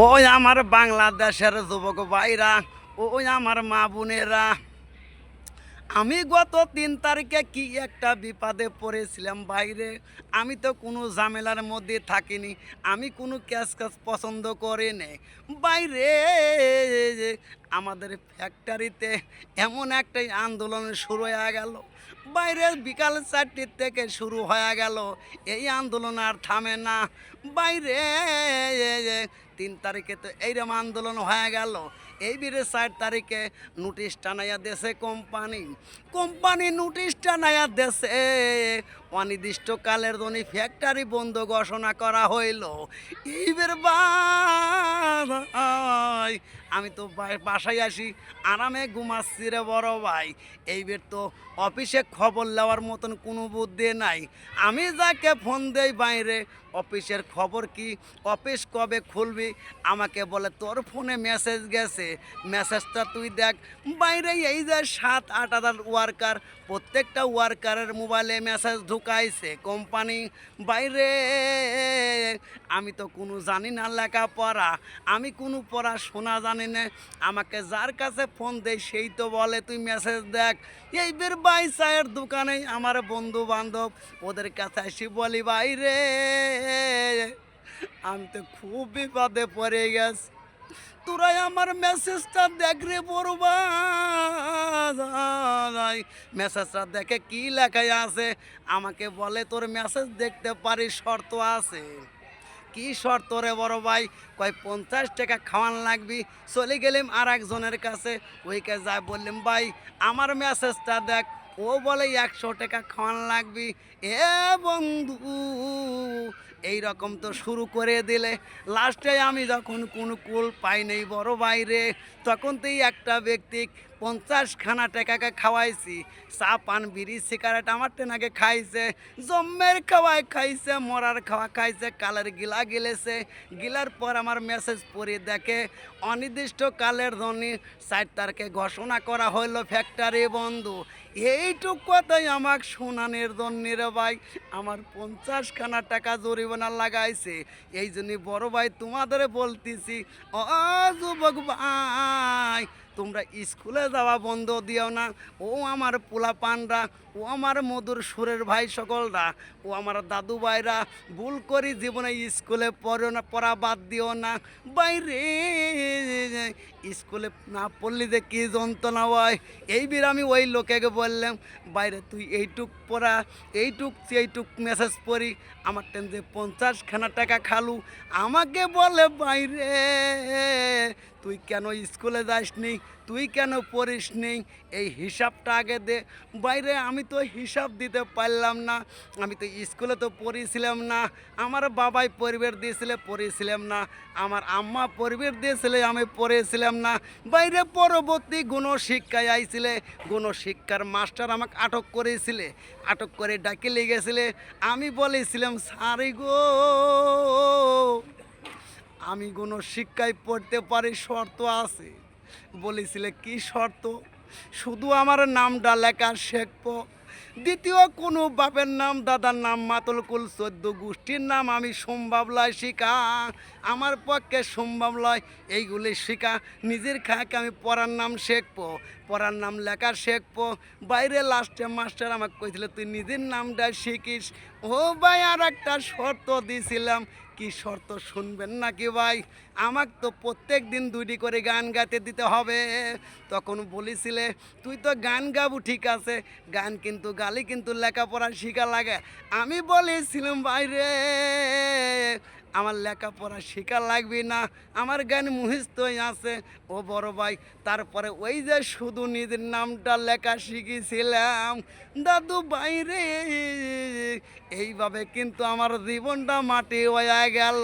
ওই আমার বাংলাদেশের যুবক ভাইরা, ওই আমার মা বোনেরা, আমি গত 3 তারিখে কি একটা বিপদে পড়েছিলাম বাইরে। আমি তো কোনো ঝামেলার মধ্যে থাকিনি, আমি কোনো ক্যাশ পছন্দ করি নে বাইরে। আমাদের ফ্যাক্টরিতে এমন একটাই আন্দোলন শুরু হয়ে গেল বাইরে, বিকাল 4টে থেকে শুরু হয়ে গেল। এই আন্দোলন আর থামে না বাইরে। 3 তারিখে তো এইরকম আন্দোলন হয়ে গেল, এই বিরে 4 তারিখে নোটিশ টানাইয়া দেশে কোম্পানি নোটিশ টানাইয়া দেশে অনির্দিষ্টকালের জন্য ফ্যাক্টরি বন্ধ ঘোষণা করা হইল। এইবার ভাই আমি তো বাসায় আসি, আরামে ঘুমাচ্ছি রে বড় ভাই। এইবার তো অফিসে খবর নেওয়ার মতন কোনো বুদ্ধি নাই। আমি যাকে ফোন দেই বাইরে, অফিসের খবর কি, অফিস কবে খুলবি, আমাকে বলে তোর ফোনে মেসেজ গেছে, মেসেজটা তুই দেখ। বাইরে এই যে 7-8 হাজার ওয়ার্কার, প্রত্যেকটা ওয়ার্কারের মোবাইলে মেসেজ ঢুকাইছে কোম্পানি বাইরে। আমি তো কোনো জানি না লেখাপড়া, আমি কোনো পড়াশোনা জানি না। আমাকে যার কাছে ফোন দেয় সেই তো বলে তুই মেসেজ দেখ। এই বের বাই চায়ের দোকানে আমার বন্ধু বান্ধব, ওদের কাছে এসে বলি বাইরে আমি তো খুব বিপদে পড়ে গেছি, তোরাই আমার মেসেজটা দেখ রে বড়বা। মেসেজটা দেখে কি লেখাই আছে, আমাকে বলে তোর মেসেজ দেখতে পারি, শর্ত আছে। কি শর্ত রে বড় ভাই? কয় 50 টাকা খাওয়ান লাগবি। চলে গেলাম আর একজনের কাছে, ওইকে যা বললাম ভাই আমার মেসেজটা দেখ। ও বলে 100 টাকা খাওয়ান লাগবি। এ বন্ধু এই রকম তো শুরু করে দিলে, লাস্টে আমি যখন কোনো কুল পাই নেই বড় বাইরে, তখন তো একটা ব্যক্তি 50 টাকাকে খাওয়াইছি। চা পান বিড়ি সিগারেট আমার টেনাকে খাইছে, জম্মের খাওয়ায় খাইছে, মরার খাওয়া খাইছে, কালের গিলা গিলেছে। গিলার পর আমার মেসেজ পড়ে দেখে অনির্দিষ্টকালের জন্য 4 তারিখে ঘোষণা করা হইল ফ্যাক্টরি বন্ধ। এইটুক কথাই আমাকে শোনানোর জন্য রে ভাই আমার 50 টাকা জরিমানা লাগাইছে। এই জন্যই বড় ভাই তোমাদের বলতেছি, ও যুবক ভাই তোমরা স্কুলে যাওয়া বন্ধ দিও না। ও আমার পোলা পানরা, ও আমার মধুর সুরের ভাই সকলরা, ও আমার দাদু ভাইরা, ভুল করি জীবনে স্কুলে পড়া বাদ দিও না বাইরে। স্কুলে না পড়লে যে কী যন্ত্রণা হয়, এই বির আমি ওই লোকেকে বললাম বাইরে তুই এইটুক পড়া, এইটুক মেসেজ পড়ি, আমার টেন যে 50 টাকা খালু। আমাকে বলে বাইরে তুই কেন স্কুলে যাসনি, তুই কেন পড়িস নি, এই হিসাবটা আগে দে। বাইরে আমি তো হিসাব দিতে পারলাম না, আমি তো স্কুলে তো পড়েছিলাম না, আমার বাবাই পরিবার দিয়েছিলে পড়েছিলাম না, আমার আম্মা পরিবার দিয়েছিলে আমি পড়েছিলাম না। বাইরে পরবর্তী গুণশিক্ষায় আইছিলে, গুণশিক্ষার মাস্টার আমাকে আটক করেছিলে, আটক করে ডাকে লেগেছিলে। আমি বলেছিলাম সারি গো আমি কোনো শিক্ষায় পড়তে পারি, শর্ত আছে। বলেছিলে কি শর্ত? শুধু আমার নামটা লেখা শেখবো, দ্বিতীয় কোনো বাপের নাম দাদার নাম মাতলকুল 14 গোষ্ঠীর নাম আমি সম্ভব লয় শিখা, আমার পক্ষে সম্ভব লয় এইগুলি শিখা। নিজের খাকে আমি পড়ার নাম শেখবো, পড়ার নাম লেখা শেখবো। বাইরে লাস্টে মাস্টার আমাকে কইছিল তুই নিজের নামটা শিখিস। ও ভাই আর একটা শর্ত দিয়েছিলাম। কি শর্ত শুনবেন নাকি ভাই? আমাকে তো প্রত্যেক দিন 2টি করে গান গাইতে দিতে হবে। তখন বলেছিলে তুই তো গান গাবো ঠিক আছে, গান কিন্তু গালি কিন্তু লেখাপড়া শিখা লাগে। আমি বলেছিলাম বাইরে আমার লেখাপড়া শেখা লাগবে না, আমার গান মুখস্থই আছে। ও বড় ভাই তারপরে ওই যে শুধু নিজের নামটা লেখা শিখেছিলাম দাদু বাইরে, এইভাবে কিন্তু আমার জীবনটা মাটি হয়ে গেল।